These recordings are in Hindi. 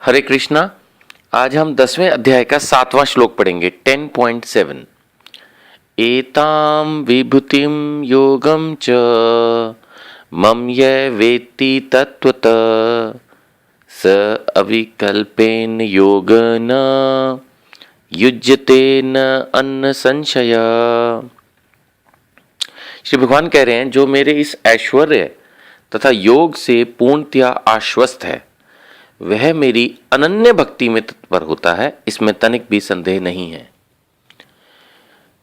हरे कृष्णा। आज हम 10वें अध्याय का 7वां श्लोक पढ़ेंगे। 10.7 एतां विभूतिं योगं च मम ये वेत्ति तत्त्वतः स अविकल्पेन योगेन युज्यते न अन्न संशय। श्री भगवान कह रहे हैं, जो मेरे इस ऐश्वर्य तथा योग से पूर्णतया आश्वस्त है वह मेरी अनन्य भक्ति में तत्पर होता है, इसमें तनिक भी संदेह नहीं है।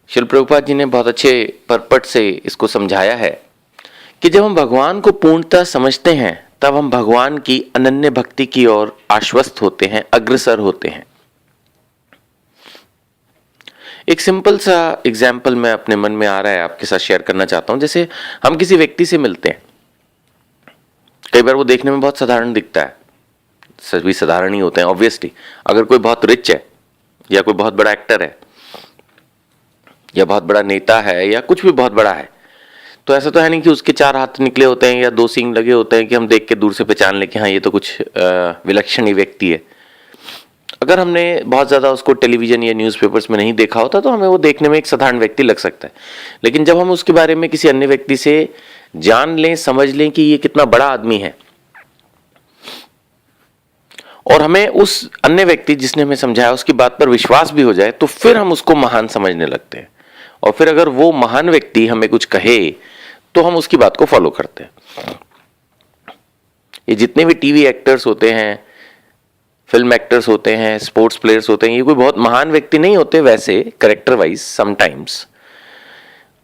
श्रील प्रभुपाद जी ने बहुत अच्छे परपट से इसको समझाया है कि जब हम भगवान को पूर्णतः समझते हैं तब हम भगवान की अनन्य भक्ति की ओर आश्वस्त होते हैं, अग्रसर होते हैं। एक सिंपल सा एग्जाम्पल मैं अपने मन में आ रहा है, आपके साथ शेयर करना चाहता हूं। जैसे हम किसी व्यक्ति से मिलते हैं, कई बार वो देखने में बहुत साधारण दिखता है, सभी साधारण ही होते हैं ऑब्वियसली। अगर कोई बहुत रिच है या कोई बहुत बड़ा एक्टर है या बहुत बड़ा नेता है या कुछ भी बहुत बड़ा है, तो ऐसा तो है नहीं कि उसके 4 हाथ निकले होते हैं या 2 सींग लगे होते हैं कि हम देख के दूर से पहचान लें कि हाँ ये तो कुछ विलक्षण ही व्यक्ति है। अगर हमने बहुत ज़्यादा उसको टेलीविजन या न्यूज़पेपर्स में नहीं देखा होता तो हमें वो देखने में एक साधारण व्यक्ति लग सकता है। लेकिन जब हम उसके बारे में किसी अन्य व्यक्ति से जान लें, समझ लें कि ये कितना बड़ा आदमी है और हमें उस अन्य व्यक्ति जिसने हमें समझाया उसकी बात पर विश्वास भी हो जाए, तो फिर हम उसको महान समझने लगते हैं। और फिर अगर वो महान व्यक्ति हमें कुछ कहे तो हम उसकी बात को फॉलो करते हैं। ये जितने भी टीवी एक्टर्स होते हैं, फिल्म एक्टर्स होते हैं, स्पोर्ट्स प्लेयर्स होते हैं, ये कोई बहुत महान व्यक्ति नहीं होते वैसे कैरेक्टर वाइज समटाइम्स,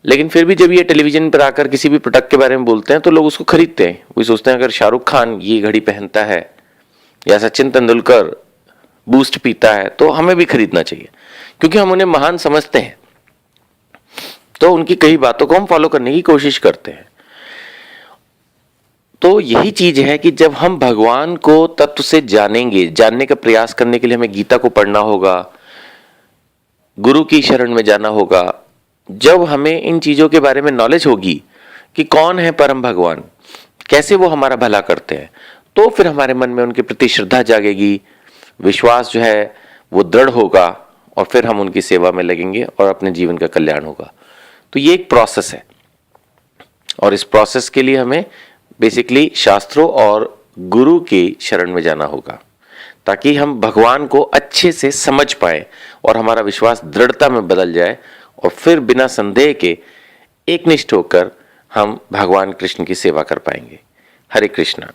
लेकिन फिर भी जब ये टेलीविजन पर आकर किसी भी प्रोडक्ट के बारे में बोलते हैं तो लोग उसको खरीदते हैं। वो सोचते हैं अगर शाहरुख खान ये घड़ी पहनता है या सचिन तेंदुलकर बूस्ट पीता है तो हमें भी खरीदना चाहिए, क्योंकि हम उन्हें महान समझते हैं। तो उनकी कई बातों को हम फॉलो करने की कोशिश करते हैं। तो यही चीज है कि जब हम भगवान को तत्व से जानेंगे, जानने का प्रयास करने के लिए हमें गीता को पढ़ना होगा, गुरु की शरण में जाना होगा। जब हमें इन चीजों के बारे में नॉलेज होगी कि कौन है परम भगवान, कैसे वो हमारा भला करते हैं, तो फिर हमारे मन में उनके प्रति श्रद्धा जागेगी, विश्वास जो है वो दृढ़ होगा और फिर हम उनकी सेवा में लगेंगे और अपने जीवन का कल्याण होगा। तो ये एक प्रोसेस है और इस प्रोसेस के लिए हमें बेसिकली शास्त्रों और गुरु की शरण में जाना होगा ताकि हम भगवान को अच्छे से समझ पाए और हमारा विश्वास दृढ़ता में बदल जाए और फिर बिना संदेह के एकनिष्ठ होकर हम भगवान कृष्ण की सेवा कर पाएंगे। हरे कृष्णा।